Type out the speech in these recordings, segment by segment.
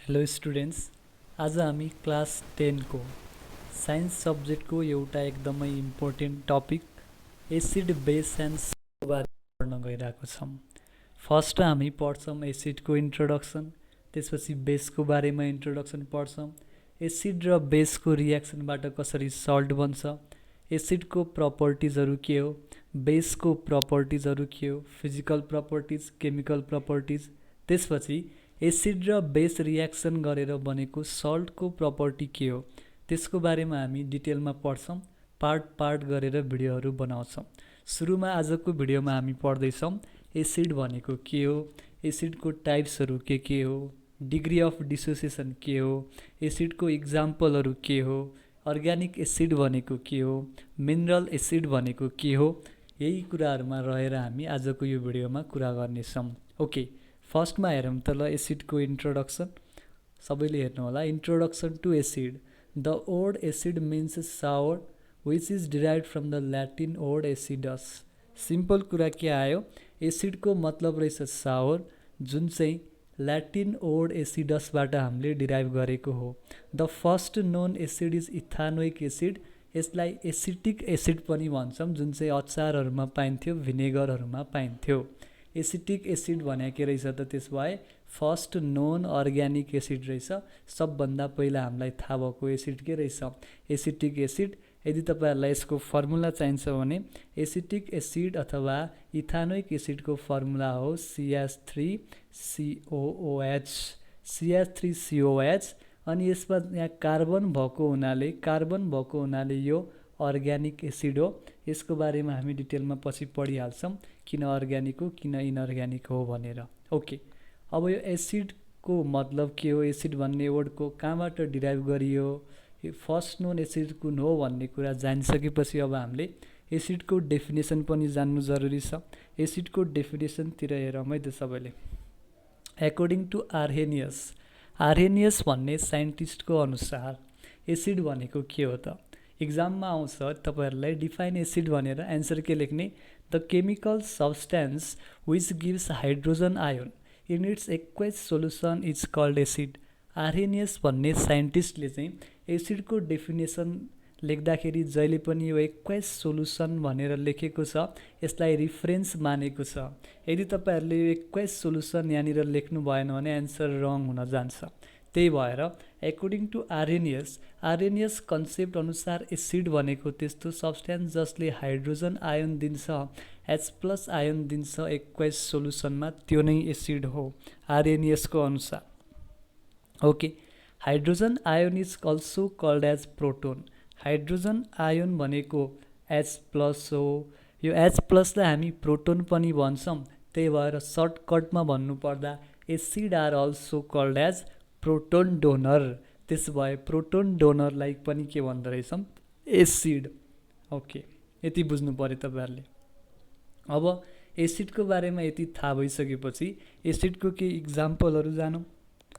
Hello students, आज हामी class 10 को साइन्स सब्जेक्टको एउटा एकदमै important topic acid base and को बारे पढ्न गइरहेको छौँ। फर्स्ट हामी पढ्छौँ एसिडको इन्ट्रोडक्सन, त्यसपछि बेसको बारेमा इन्ट्रोडक्सन पढ्छौँ। एसिड र बेसको रियाक्सनबाट कसरी सल्ट बन्छ, एसिडको प्रपर्टिजहरू के हो, बेसको प्रपर्टिजहरू के हो, फिजिकल प्रपर्टिज, केमिकल प्रपर्टिज, त्यसपछि एसिड र बेस रियाक्सन गरेर बनेको सल्टको प्रपर्टी के हो त्यसको बारेमा हामी डिटेलमा पढ्छौँ। पार्ट गरेर भिडियोहरू बनाउँछौँ। सुरुमा आजको भिडियोमा हामी पढ्दैछौँ एसिड भनेको के हो, एसिडको टाइप्सहरू के हो, डिग्री अफ डिसोसिएसन के हो, एसिडको इक्जाम्पलहरू के हो, अर्ग्यानिक एसिड भनेको के हो, मिनरल एसिड भनेको के हो, यही कुराहरूमा रहेर हामी आजको यो भिडियोमा कुरा गर्नेछौँ। ओके, फर्स्टमा हेरौँ त ल एसिडको इन्ट्रोडक्सन। सबैले हेर्नु होला। Introduction to acid. The word acid means sour which is derive from the Latin word acidus. Simple कुरा के आयो, एसिडको मतलब रहेछ सावर, जुन चाहिँ ल्याटिन वर्ड एसिडसबाट हामीले डिराइभ गरेको हो। The first known acid is ethanoic acid. यसलाई एसिटिक एसिड पनि भन्छौँ, जुन चाहिँ अचारहरूमा पाइन्थ्यो, भिनेगरहरूमा पाइन्थ्यो। एसिटिक एसिड भने के रहेछ त, त्यस भए फर्स्ट नोन अर्ग्यानिक एसिड रहेछ। सबभन्दा पहिला हामीलाई थाहा भएको एसिड के रहेछ, एसिटिक एसिड। यदि तपाईँहरूलाई यसको फर्मुला चाहिन्छ भने एसिटिक एसिड अथवा इथानोइक एसिडको फर्मुला हो CH3COOH, CH3COOH। अनि यसमा यहाँ कार्बन भएको हुनाले यो अर्ग्यानिक एसिड हो। यसको बारेमा हामी डिटेलमा पछि पढिहाल्छौँ, किन अर्ग्यानिक हो किन इनअर्ग्यानिक हो भनेर। ओके, अब यो एसिडको मतलब के हो, एसिड भन्ने वर्डको कहाँबाट डिराइभ गरियो, फर्स्ट नोन एसिड कुन हो भन्ने कुरा जानिसकेपछि अब हामीले एसिडको डेफिनेसन पनि जान्नु जरुरी छ। एसिडको डेफिनेसनतिर हेरौँ है त सबैले। एकोर्डिङ टु आर्हेनियस भन्ने साइन्टिस्टको अनुसार एसिड भनेको के हो त, इक्जाममा आउँछ तपाईँहरूलाई डिफाइन एसिड भनेर एन्सर के लेख्ने, the chemical substance which gives hydrogen ion in its aqueous solution is called acid. Arrhenius भन्ने साइन्टिस्टले चाहिँ एसिडको डेफिनेसन लेख्दाखेरि जहिले पनि यो एक्वेस सोल्युसन भनेर लेखेको छ, यसलाई रिफरेन्स मानेको छ। यदि तपाईँहरूले यो एक्वेस सोल्युसन यहाँनिर लेख्नु भएन भने एन्सर रङ हुन जान्छ। त्यही भएर एकोर्डिङ टु आर्हेनियस कन्सेप्ट अनुसार एसिड भनेको त्यस्तो सब्सटेन्स जसले हाइड्रोजन आयोन दिन्छ, H+ आयोन दिन्छ एक्वेस सोल्युसनमा, त्यो नै एसिड हो आर्हेनियसको अनुसार। Okay, hydrogen ion is also called as proton. Hydrogen ion भनेको H+ हो। यो H+ लाई हामी प्रोटोन पनि भन्छौँ। त्यही भएर सर्टकटमा भन्नुपर्दा acid are also called as proton donor. त्यस भए प्रोटोन डोनरलाई पनि के भन्दो रहेछौँ, एसिड। ओके, यति बुझ्नु पर्यो तपाईँहरूले। अब एसिडको बारेमा यति थाहा भइसकेपछि एसिडको केही इक्जाम्पलहरू जानौँ।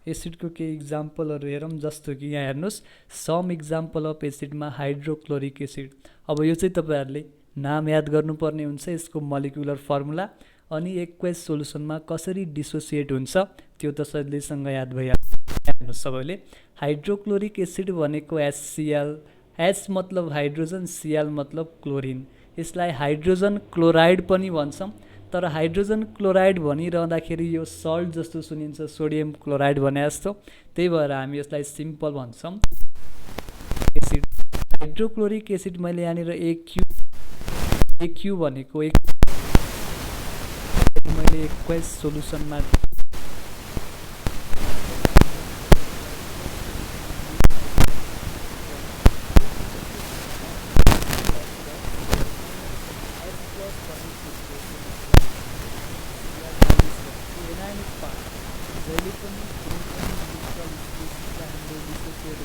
एसिडको केही इक्जाम्पलहरू हेरौँ, जस्तो कि यहाँ हेर्नुहोस्, सम इक्जाम्पल अफ एसिडमा हाइड्रोक्लोरिक एसिड। अब यो चाहिँ तपाईँहरूले नाम याद गर्नुपर्ने हुन्छ, यसको मलिकुलर फर्मुला, अनि एक्वेस सोल्युसनमा कसरी डिसोसिएट हुन्छ त्यो त सजिलैसँग याद भइहाल्छ। हेर्नुहोस् सबैले, हाइड्रोक्लोरिक एसिड भनेको HCl, H मतलब हाइड्रोजन, Cl मतलब क्लोरिन। यसलाई हाइड्रोजन क्लोराइड पनि भन्छौँ, तर हाइड्रोजन क्लोराइड भनिरहँदाखेरि यो सल्ट जस्तो सुनिन्छ, सोडियम क्लोराइड भने जस्तो। त्यही भएर हामी यसलाई सिम्पल भन्छौँ एसिड। हाइड्रोक्लोरिक एसिड मैले यहाँनिर AQ भनेको मैले एक्वेस सोल्युसनमा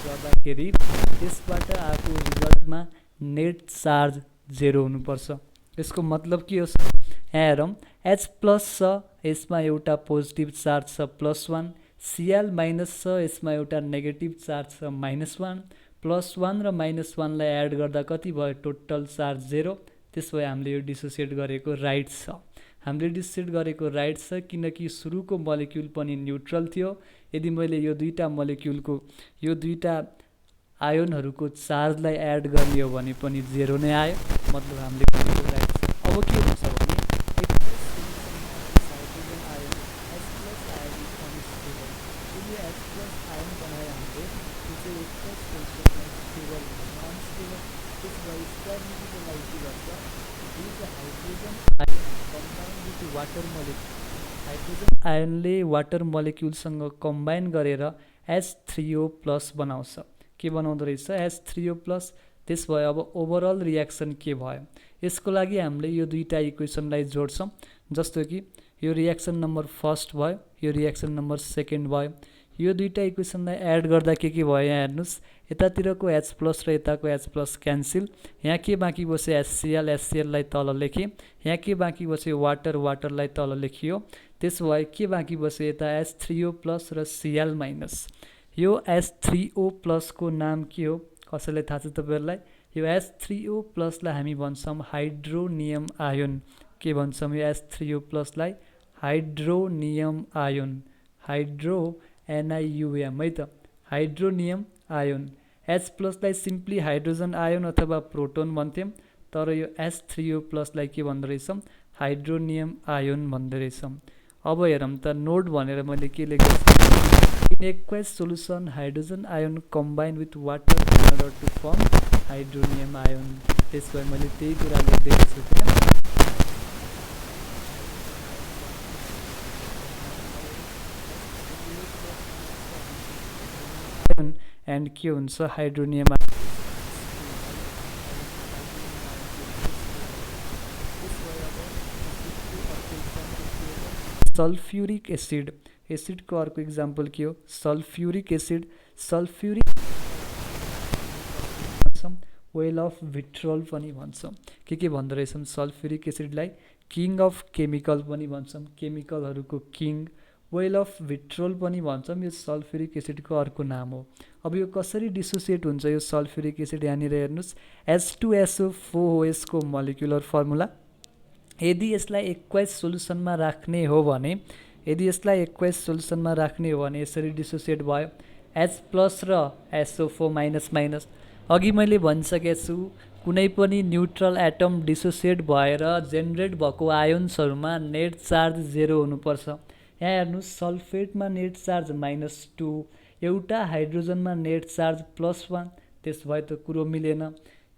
गर्दाखेरि यसबाट आएको रिजल्टमा नेट चार्ज 0 हुनुपर्छ। यसको मतलब के हो, यहाँ हेरौँ, H+ छ, यसमा एउटा पोजिटिभ चार्ज छ +1, Cl- छ, यसमा एउटा नेगेटिभ चार्ज छ -1, +1 र -1 लाई एड गर्दा कति भयो, टोटल चार्ज 0। त्यस भए हामीले यो डिसोसिएट गरेको राइट छ। हामीले डिसोसिएट गरेको राइट छ किनकि सुरुको मोलेक्युल पनि न्युट्रल थियो। यदि मैले यो दुईटा मोलेक्युलको यो दुईटा आयोनहरूको चार्जलाई एड गर्ने हो भने पनि 0 नै आयो, मतलब हामीले भनेको राइट छ। अब के हुन्छ भने hydrogen ion H+ ion unstable, यसले H+ आयोन बनाए हामीले त्यो चाहिँ एक्वस पोजिसनमा स्टेबल हुन्छ, अनस्टेबल। त्यसपछि स्टेबिलिटीको लागि के गर्छ, दुईटा hydrogen ion combine with water molecule, hydrogen आयोनले वाटर मोलेक्युलसँग कम्बाइन गरेर H3O+ बनाउँछ। के बनाउँदो रहेछ, H3O+। त्यस भए अब ओभरअल रियाक्सन के भयो, यसको लागि हामीले यो दुईटा इक्वेसनलाई जोड्छौँ। जस्तो कि यो रियाक्सन नम्बर फर्स्ट भयो, यो रियाक्सन नम्बर सेकेन्ड भयो। यो दुईटा इक्वेसनलाई एड गर्दा के भयो यहाँ हेर्नुहोस्, यतातिरको H+ र यताको H+ क्यान्सिल, यहाँ के बाँकी बस्यो HCl, HClलाई तल लेखेँ, यहाँ के बाँकी बस्यो वाटर, वाटरलाई तल लेखियो। त्यसो भए के बाँकी बस्यो यता H3O+ र Cl-। यो H3O+ को नाम के हो, कसैलाई थाहा छ तपाईँहरूलाई? यो H3O+ लाई हामी भन्छौँ हाइड्रोनियम आयोन। के भन्छौँ यो H3O+ लाई? हाइड्रोनियम आयोन, हाइड्रो NiUM है त, हाइड्रोनियम आयोन। H+ लाई सिम्पली हाइड्रोजन आयोन अथवा प्रोटोन भन्थ्यौँ, तर यो H3O+ लाई के भन्दो रहेछौँ, हाइड्रोनियम आयोन भन्दो रहेछौँ। अब हेरौँ त, नोड भनेर मैले के लेखेको छु, in aqueous solution hydrogen ion combine with water in order to form hydronium ion. त्यसो भए मैले त्यही कुरा लेखिदिएको छु त्यहाँ। एन्ड के हुन्छ हाइड्रोनियम सल्फ्युरिक एसिड, एसिडको अर्को इक्जाम्पल के हो, sulphuric acid. Sulphuric well of vitriol पनि भन्छौँ। के भन्दो रहेछौँ सल्फ्युरिक एसिडलाई, किङ अफ केमिकल पनि भन्छौँ, केमिकलहरूको किङ। वेल अफ भिट्रोल पनि भन्छौँ, यो सल्फ्युरिक एसिडको अर्को नाम हो। अब यो कसरी डिसोसिएट हुन्छ यो सल्फ्युरिक एसिड, यहाँनिर हेर्नुहोस् H2SO4 हो यसको मोलिकुलर फर्मुला। यदि यसलाई एक्वास सोल्युसनमा राख्ने हो भने, यदि यसलाई एक्वास सोल्युसनमा राख्ने हो भने यसरी डिसोसिएट भयो H+ र SO4-। अघि मैले भनिसकेको छु कुनै पनि न्युट्रल एटम डिसोसिएट भएर जेनेरेट भएको आयोन्सहरूमा नेट चार्ज 0 हुनुपर्छ। यहाँ हेर्नुहोस् सल्फेटमा नेट चार्ज -2, एउटा हाइड्रोजनमा नेट चार्ज +1, त्यस भए त कुरो मिलेन।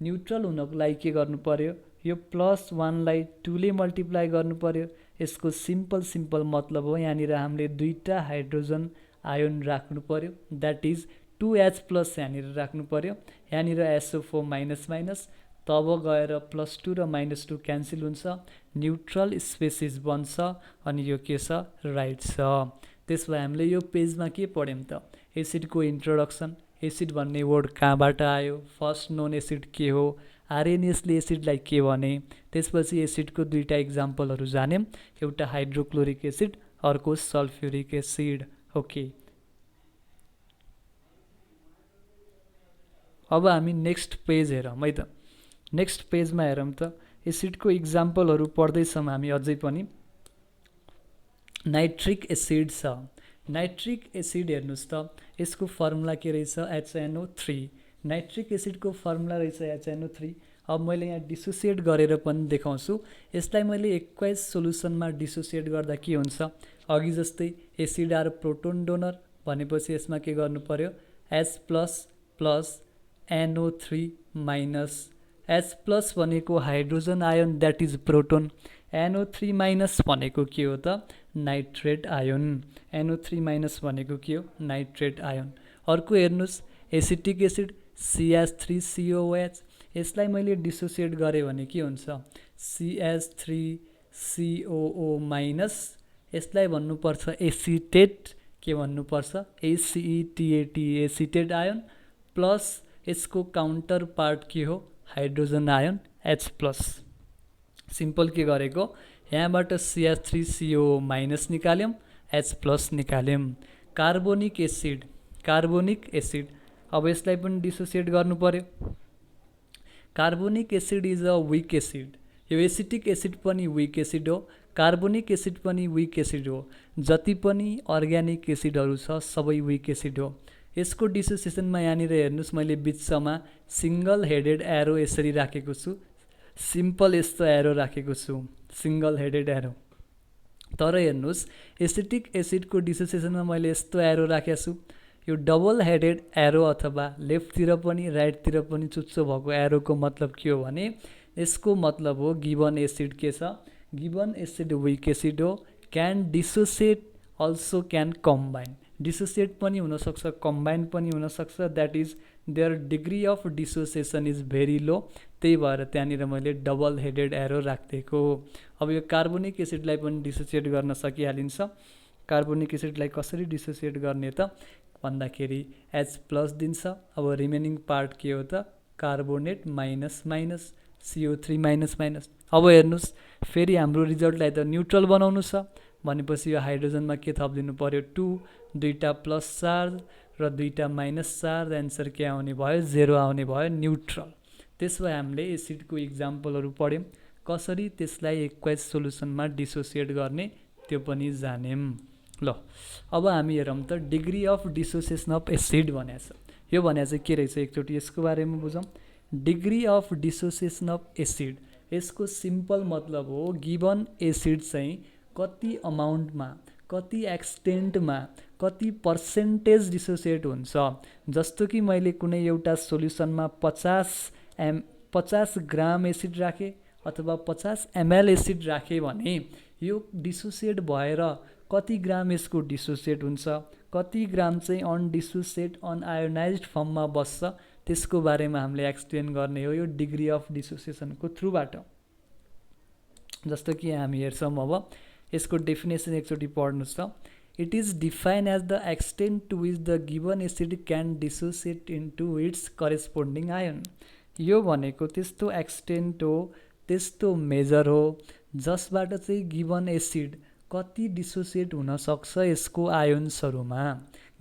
न्युट्रल हुनको लागि के गर्नु पर्यो, यो +1 लाई 2 ले मल्टिप्लाई गर्नु पर्यो। यसको सिम्पल मतलब हो यहाँनिर हामीले दुईटा हाइड्रोजन आयोन राख्नु पर्यो, द्याट इज 2H+ यहाँनिर राख्नु पर्यो, यहाँनिर SO4-, तब गएर +2 र -2 क्यान्सिल हुन्छ, न्युट्रल स्पेसिस बन्छ, अनि यो के छ राइट छ। त्यस भए हामीले यो पेजमा के पढ्यौँ त, एसिडको इन्ट्रोडक्सन, एसिड भन्ने वर्ड कहाँबाट आयो, फर्स्ट नोन एसिड के हो, आरएनएसले एसिडलाई के भने, त्यसपछि एसिडको दुईटा इक्जाम्पलहरू जान्यौँ, एउटा हाइड्रोक्लोरिक एसिड, अर्को सल्फ्युरिक एसिड। ओके, अब हामी नेक्स्ट पेज हेरौँ है त। नेक्स्ट पेजमा हेरौँ त, एसिडको इक्जाम्पलहरू पढ्दैछौँ हामी अझै पनि। नाइट्रिक एसिड छ, नाइट्रिक एसिड हेर्नुहोस् त, यसको फर्मुला के रहेछ HNO3। नाइट्रिक एसिडको फर्मुला रहेछ HNO3। अब मैले यहाँ डिसोसिएट गरेर पनि देखाउँछु। यसलाई मैले एक्वास सोल्युसनमा डिसोसिएट गर्दा के हुन्छ, अघि जस्तै एसिड आर प्रोटोन डोनर भनेपछि यसमा के गर्नु पर्यो, H+ NO3-। H+ भनेको hydrogen ion that is proton, NO3- भनेको के हो त नाइट्रेट आयोन, NO3- भनेको के हो नाइट्रेट आयोन। अर्को हेर्नुहोस् एसिटिक एसिड CH3COOH, यसलाई मैले डिसोसिएट गरेँ भने के हुन्छ CH3COO-, यसलाई भन्नुपर्छ एसिटेट, के भन्नुपर्छ ACETAT, एसिटेट आयोन, प्लस यसको काउन्टर पार्ट के हो हाइड्रोजन आयोन H+। सिम्पल के गरेको, यहाँबाट CH3COO- निकाल्यौँ, H+ निकाल्यौँ। कार्बोनिक एसिड, कार्बोनिक एसिड, अब यसलाई पनि डिसोसिएट गर्नु पर्यो। Carbonic acid is a weak acid, यो एसिटिक एसिड पनि विक एसिड हो। कार्बोनिक एसिड पनि विक एसिड हो। जति पनि अर्ग्यानिक एसिडहरू छ सबै विक एसिड हो। यसको डिसोसिएसनमा यहाँनिर हेर्नुहोस् मैले बिचमा सिङ्गल हेडेड एरो यसरी राखेको छु, सिम्पल यस्तो एरो राखेको छु, सिङ्गल हेडेड एरो। तर हेर्नुहोस् एसिटिक एसिडको डिसोसिएसनमा मैले यस्तो एरो राखेको छु। यो डबल हेडेड एरो अथवा लेफ्टतिर पनि राइटतिर पनि चुच्चो भएको एरोको मतलब के हो भने यसको मतलब हो गिभन एसिड के छ, गिभन एसिड विक एसिड हो, can dissociate also can combine. Dissociate पनि हुनसक्छ, कम्बाइन पनि हुनसक्छ, that is their degree of dissociation is very low. त्यही भएर त्यहाँनिर मैले डबल हेडेड एरो राखिदिएको हो। अब यो कार्बोनिक एसिडलाई पनि डिसोसिएट गर्न सकिहालिन्छ। कार्बोनिक एसिडलाई कसरी डिसोसिएट गर्ने त भन्दाखेरि H+ दिन्छ। अब रिमेनिङ पार्ट के हो त carbonate minus minus CO3 minus minus. अब हेर्नुहोस् फेरि हाम्रो रिजल्टलाई त न्युट्रल बनाउनु छ भनेपछि यो हाइड्रोजनमा के थपिदिनु पर्यो 2, दुईटा प्लस चार्ज र दुईटा माइनस चार्ज, एन्सर के आउने भयो 0 आउने भयो, न्युट्रल। त्यसो भए हामीले एसिडको इक्जाम्पलहरू पढ्यौँ, कसरी त्यसलाई एक्वाइज सोलुसनमा डिसोसिएट गर्ने त्यो पनि जान्यौँ। ल अब हामी हेरौँ त degree of dissociation of acid भनेको छ। यो भनेको चाहिँ के रहेछ एकचोटि यसको बारेमा बुझौँ। Degree of dissociation of acid यसको सिम्पल मतलब हो गिभन एसिड चाहिँ कति अमाउन्टमा, कति एक्सटेन्टमा, कति पर्सेन्टेज डिसोसिएट हुन्छ। जस्तो कि मैले कुनै एउटा सोल्युसनमा 50 ग्राम एसिड राखेँ अथवा 50 ml एसिड राखेँ भने यो डिसोसिएट भएर कति ग्राम यसको डिसोसिएट हुन्छ, कति ग्राम चाहिँ अनडिसोसिएट अनआयोनाइज्ड फर्ममा बस्छ, त्यसको बारेमा हामीले एक्सप्लेन गर्ने हो यो डिग्री अफ डिसोसिएसनको थ्रुबाट। जस्तो कि हामी हेर्छौँ अब यसको डेफिनेसन एकचोटि पढ्नुहोस् त। It is define as the extent to which the given acid can dissociate into its corresponding ion. यो भनेको त्यस्तो एक्सटेन्ट हो, त्यस्तो मेजर हो जसबाट चाहिँ गिभन एसिड कति डिसोसिएट हुनसक्छ यसको आयोन्सहरूमा।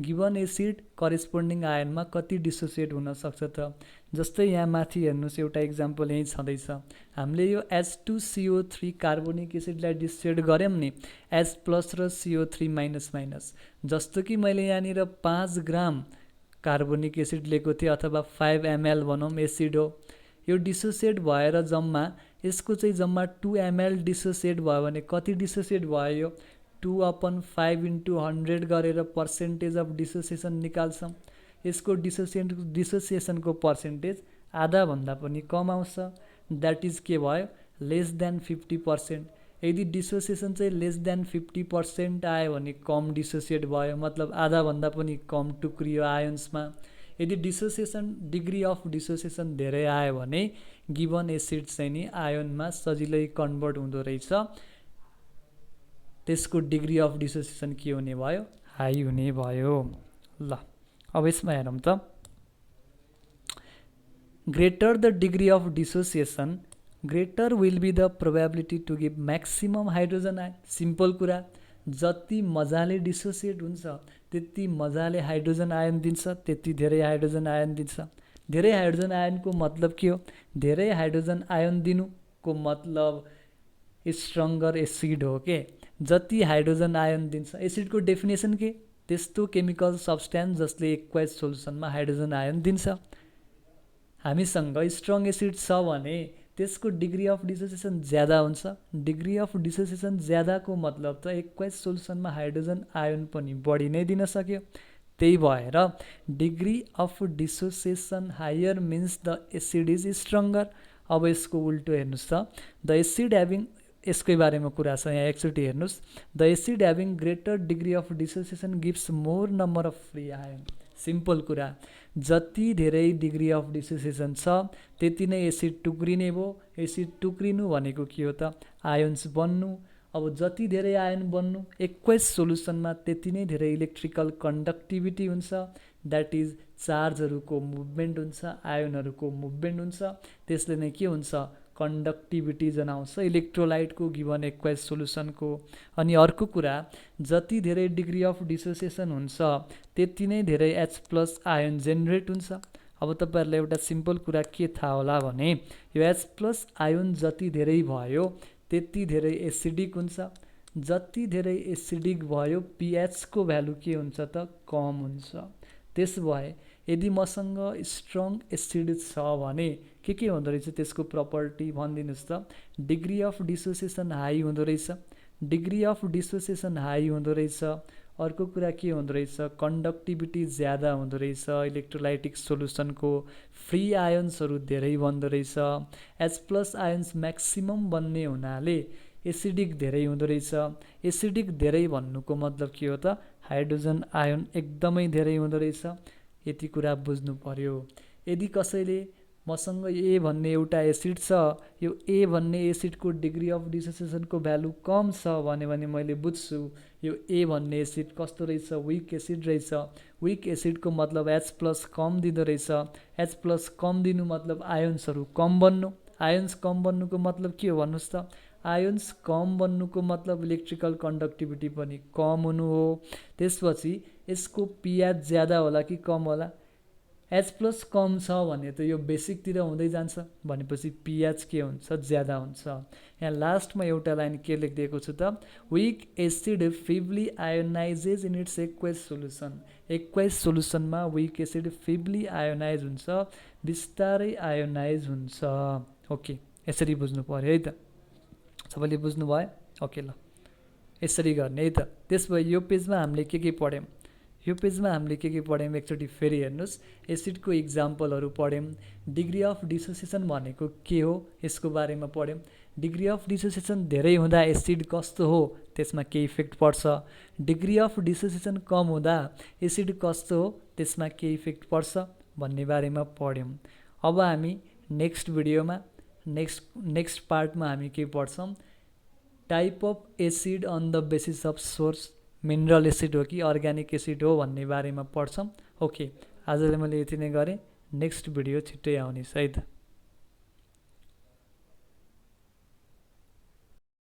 गिभन एसिड करेस्पोन्डिङ आयनमा कति डिसोसिएट हुनसक्छ त। जस्तै यहाँ माथि हेर्नुहोस् एउटा इक्जाम्पल यहीँ छँदैछ। हामीले यो H2CO3 कार्बोनिक एसिडलाई डिसोसिएट गऱ्यौँ नि H+ र CO3 माइनस माइनस। जस्तो कि मैले यहाँनिर 5 ग्राम कार्बोनिक एसिड लिएको थिएँ अथवा 5 ml भनौँ एसिड हो। यो डिसोसिएट भएर जम्मा यसको चाहिँ जम्मा 2 ml डिसोसिएट भयो भने कति डिसोसिएट भयो यो 2/5 × 100 गरेर पर्सेन्टेज अफ डिसोसिएसन निकाल्छौँ। यसको डिसोसिएसनको पर्सेन्टेज आधाभन्दा पनि कम आउँछ, द्याट इज के भयो लेस देन 50%। यदि डिसोसिएसन चाहिँ लेस देन 50% आयो भने कम डिसोसिएट भयो, मतलब आधाभन्दा पनि कम टुक्रियो आयोन्समा। यदि डिसोसिएसन डिग्री अफ डिसोसिएसन धेरै आयो भने गिभन एसिड चाहिँ नि आयोनमा सजिलै कन्भर्ट हुँदो रहेछ, त्यसको डिग्री अफ डिसोसिएसन के हुने भयो हाई हुने भयो। ल अब यसमा हेरौँ त greater the degree of dissociation greater will be the probability to give maximum hydrogen ion. Simple कुरा, जति मजाले डिसोसिएट हुन्छ त्यति मजाले हाइड्रोजन आयन दिन्छ, त्यति धेरै हाइड्रोजन आयन दिन्छ। धेरै हाइड्रोजन आयनको मतलब के हो? धेरै हाइड्रोजन आयन दिनुको मतलब स्ट्रङ्गर एसिड हो के। जति हाइड्रोजन आयन दिन्छ, एसिडको डेफिनेसन के? त्यस्तो केमिकल सब्सटेन्स जसले एक्वाइज सोल्युसनमा हाइड्रोजन आयन दिन्छ। हामीसँग स्ट्रङ एसिड छ भने त्यसको डिग्री अफ डिसोसिएसन ज्यादा हुन्छ। डिग्री अफ डिसोसिएसन ज्यादाको मतलब त एक्वाइज सोल्युसनमा हाइड्रोजन आयन पनि बढी नै दिन सक्यो। त्यही भएर degree of dissociation higher means the acid is stronger. अब यसको उल्टो हेर्नुहोस् त, द एसिड ह्याभिङ, यसकै बारेमा कुरा छ यहाँ एकचोटि हेर्नुहोस्। The acid having greater degree of dissociation gives more number of free ion. Simple कुरा, जति धेरै डिग्री अफ डिसोसिएसन छ त्यति नै एसिड टुक्रिने भयो। एसिड टुक्रिनु भनेको के हो त? आयोन्स बन्नु। अब जति धेरै आयन बन्नु एक्वाइज सोल्युसनमा त्यति नै धेरै इलेक्ट्रिकल कन्डक्टिभिटी हुन्छ, द्याट इज चार्जहरूको मुभमेन्ट हुन्छ, आयनहरूको मुभमेन्ट हुन्छ। त्यसले नै के हुन्छ? कन्डक्टिभिटी जनाउँछ इलेक्ट्रोलाइटको गिभन एक्वाइज सोल्युसनको। अनि अर्को कुरा, जति धेरै डिग्री अफ डिसोसिएसन हुन्छ त्यति नै धेरै H+ आयन जेनेरेट हुन्छ। अब तपाईँहरूलाई एउटा सिम्पल कुरा के थाहा होला भने यो H+ आयन जति धेरै भयो त्यति धेरै एसिडिक हुन्छ। जति धेरै एसिडिक भयो pH को भ्यालु के हुन्छ त कम हुन्छ। त्यसो भए यदि मसँग स्ट्रङ एसिड छ भने के हुँदो रहेछ त्यसको प्रपर्टी भनिदिनुहोस् त। डिग्री अफ डिसोसिएसन हाई हुँदो रहेछ। डिग्री अफ डिसोसिएसन हाई हुँदो रहेछ। अर्को कुरा के हुँदो रहेछ कन्डक्टिभिटी ज्यादा हुँदो रहेछ इलेक्ट्रोलाइटिक सोलुसनको। फ्री आयन्सहरू धेरै बन्द रहेछ। H+ आयन्स म्याक्सिमम बन्ने हुनाले एसिडिक धेरै हुँदो रहेछ। एसिडिक धेरै भन्नुको मतलब के हो त हाइड्रोजन आयन एकदमै धेरै हुँदो रहेछ। यति कुरा बुझ्नु पर्यो। यदि कसैले मसँग ए भन्ने एउटा एसिड छ, यो ए भन्ने एसिडको डिग्री अफ डिसोसिएसनको भ्यालु कम छ भने मैले बुझ्छु यो ए भन्ने एसिड कस्तो रहेछ विक एसिड रहेछ। विक एसिडको मतलब H+ कम दिँदो रहेछ। H+ कम दिनु मतलब आयन्सहरू कम बन्नु। आयन्स कम बन्नुको मतलब के हो भन्नुहोस् त। आयन्स कम बन्नुको मतलब इलेक्ट्रिकल कन्डक्टिभिटी पनि कम हुनु हो। त्यसपछि यसको pH ज्यादा होला कि कम होला। H+ कम छ भने त यो बेसिकतिर हुँदै जान्छ भनेपछि pH के हुन्छ ज्यादा हुन्छ। यहाँ लास्टमा एउटा लाइन के लेखिदिएको छु त weak acid feebly ionises in its aqueous solution. Aqueous सोलुसनमा विक एसिड फिबली आयोनाइज हुन्छ, बिस्तारै आयोनाइज हुन्छ। ओके, यसरी बुझ्नु पर्यो है त। सबैले बुझ्नुभयो? ओके ल, यसरी गर्ने है त। त्यसो भए यो पेजमा हामीले के पढ्यौँ? यो पेजमा हामीले के पढ्यौँ एकचोटि फेरि हेर्नुहोस्। एसिडको इक्जाम्पलहरू पढ्यौँ। डिग्री अफ डिसोसिएसन भनेको के हो यसको बारेमा पढ्यौँ। डिग्री अफ डिसोसिएसन धेरै हुँदा एसिड कस्तो हो त्यसमा के इफेक्ट पर्छ। डिग्री अफ डिसोसिएसन कम हुँदा एसिड कस्तो हो त्यसमा के इफेक्ट पर्छ भन्ने बारेमा पढ्यौँ। अब हामी नेक्स्ट भिडियोमा नेक्स्ट पार्टमा हामी के पढ्छौँ type of acid on the basis of source mineral acid हो कि अर्ग्यानिक एसिड हो भन्ने बारेमा पढ्छौँ। ओके, आजलाई मैले यति नै गरेँ। नेक्स्ट भिडियो छिट्टै आउनेछ है त।